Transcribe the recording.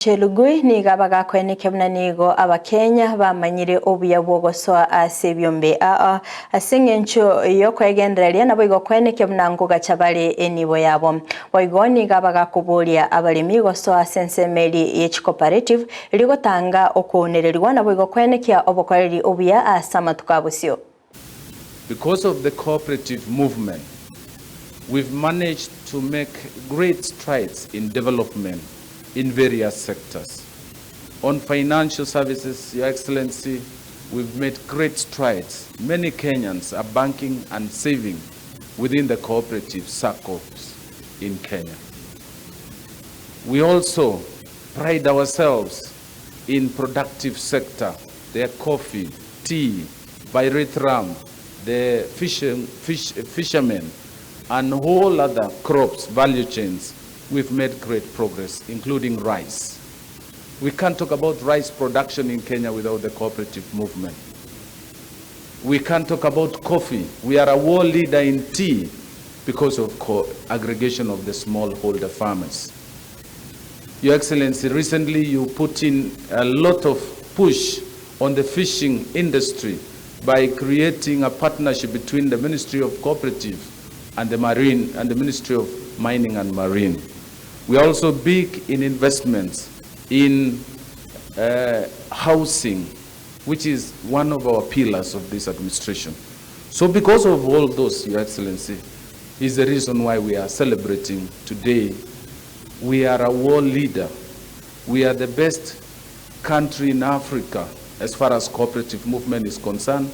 Chelugui ni gabaga kwene kemnanigo abakenya bamanyire obuya bwogosoa ase byombe asengencho yokwegendereria nabo igo kwene kemnango gachabale enibo yabo waigoni gabaga kubulia abalimi gosoa sensemeli ye cooperative ligotanga okuonererwa nabo igo kwene kya obokoreri obuya asama tukabusio. Because of the cooperative movement, we've managed to make great strides in development in various sectors. On financial services, Your Excellency, we've made great strides. Many Kenyans are banking and saving within the cooperative circles in Kenya. We also pride ourselves in productive sector, the coffee, tea, ram, the fishermen, and all other crops, value chains. We've made great progress, including rice. We can't talk about rice production in Kenya without the cooperative movement. We can't talk about coffee. We are a world leader in tea because of aggregation of the smallholder farmers. Your Excellency, recently you put in a lot of push on the fishing industry by creating a partnership between the Ministry of Cooperative and the Marine and the Ministry of Mining and Marine. We are also big in investments in housing, which is one of our pillars of this administration. So because of all those, Your Excellency, is the reason why we are celebrating today. We are a world leader. We are the best country in Africa as far as cooperative movement is concerned.